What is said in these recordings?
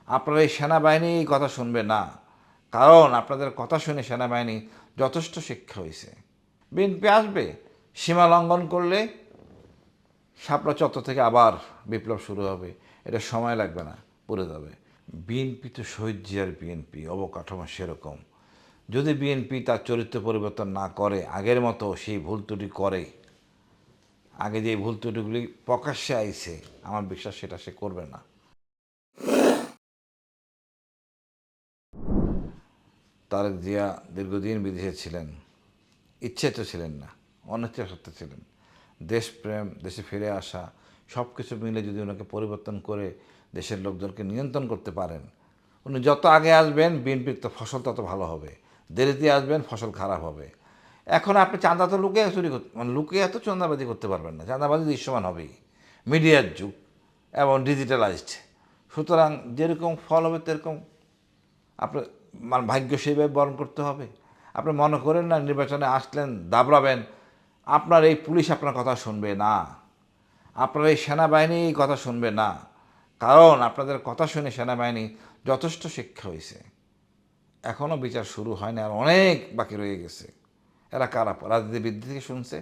আপনারা এই সেনাবাহিনী এই কথা শুনবে না, কারণ আপনাদের কথা শুনে সেনাবাহিনী যথেষ্ট শিক্ষা হয়েছে। বিএনপি আসবে, সীমা লঙ্ঘন করলে শাপলা চত্বর থেকে আবার বিপ্লব শুরু হবে। এটা সময় লাগবে না, পড়ে যাবে। বিএনপি তো শহীদ জিয়ার বিএনপি, অবকাঠামো সেরকম। যদি বিএনপি তার চরিত্র পরিবর্তন না করে, আগের মতো সেই ভুল ত্রুটি করে, আগে যে ভুল ত্রুটিগুলি প্রকাশ্যে আইছে, আমার বিশ্বাস সেটা সে করবে না। তারেক জিয়া দীর্ঘদিন বিদেশে ছিলেন, ইচ্ছে তো ছিলেন না, অনিচ্ছা সত্ত্বে ছিলেন। দেশপ্রেম, দেশে ফিরে আসা, সব কিছু মিলে যদি ওনাকে পরিবর্তন করে দেশের লোকজনকে নিয়ন্ত্রণ করতে পারেন, উনি যত আগে আসবেন বিএনপির তো ফসল তত ভালো হবে, দেরিতে আসবেন ফসল খারাপ হবে। এখন আপনি চাঁদা তো লুকিয়ে চুরি করতে, মানে লুকিয়ে এত চাঁদাবাজি করতে পারবেন না, চাঁদাবাজি দৃশ্যমান হবেই। মিডিয়ার যুগ এবং ডিজিটালাইজড, সুতরাং যেরকম ফল হবে সেরকম আপনার মানে ভাগ্য সেইভাবে বরণ করতে হবে। আপনি মনে করেন না নির্বাচনে আসলেন দাবড়াবেন, আপনার এই পুলিশ আপনার কথা শুনবে না, আপনার এই সেনাবাহিনী এই কথা শুনবে না, কারণ আপনাদের কথা শুনে সেনাবাহিনী যথেষ্ট শিক্ষা হয়েছে। এখনও বিচার শুরু হয়নি, আর অনেক বাকি রয়ে গেছে। এরা কারা? রাজনীতিবিদ থেকে শুনছে।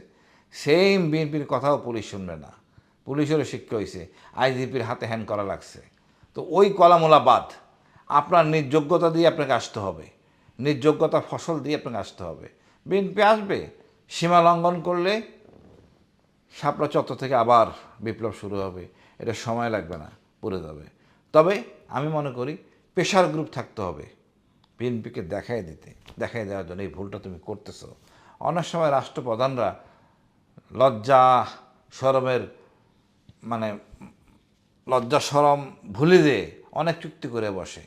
সেম বিএনপির কথাও পুলিশ শুনবে না, পুলিশেরও শিক্ষা হয়েছে, আইজিপির হাতে হ্যান্ড করা লাগছে। তো ওই কলামোলা বাদ, আপনার নিজ যোগ্যতা দিয়ে আপনাকে আসতে হবে, নিজ যোগ্যতা ফসল দিয়ে আপনাকে আসতে হবে। বিএনপি আসবে, সীমা লঙ্ঘন করলে শাপলা চত্বর থেকে আবার বিপ্লব শুরু হবে। এটা সময় লাগবে না, পড়ে যাবে। তবে আমি মনে করি প্রেশার গ্রুপ থাকতে হবে বিএনপিকে দেখাই দেওয়ার জন্য, এই ভুলটা তুমি করতেছো। অনেক সময় রাষ্ট্রপ্রধানরা লজ্জা শরমের মানে লজ্জা শরম ভুলে দিয়ে অনেক চুক্তি করে বসে।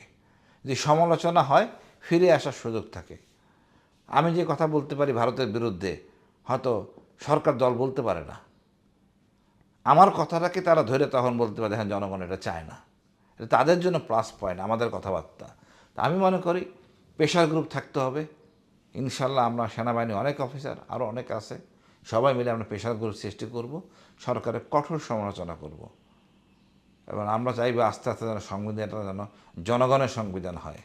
যদি সমালোচনা হয়, ফিরে আসার সুযোগ থাকে। আমি যে কথা বলতে পারি ভারতের বিরুদ্ধে, হয়তো সরকার দল বলতে পারে না। আমার কথাটাকে তারা ধরে তখন বলতে পারে, দেখেন জনগণ এটা চায় না। এটা তাদের জন্য প্লাস পয়েন্ট, আমাদের কথাবার্তা। তা আমি মনে করি প্রেশার গ্রুপ থাকতে হবে। ইনশাল্লাহ আমরা সেনাবাহিনী অনেক অফিসার আরও অনেক আছে, সবাই মিলে আমরা প্রেশার গ্রুপ সৃষ্টি করব, সরকারের কঠোর সমালোচনা করব, এবং আমরা চাইব আস্তে আস্তে যেন সংবিধানটা যেন জনগণের সংবিধান হয়।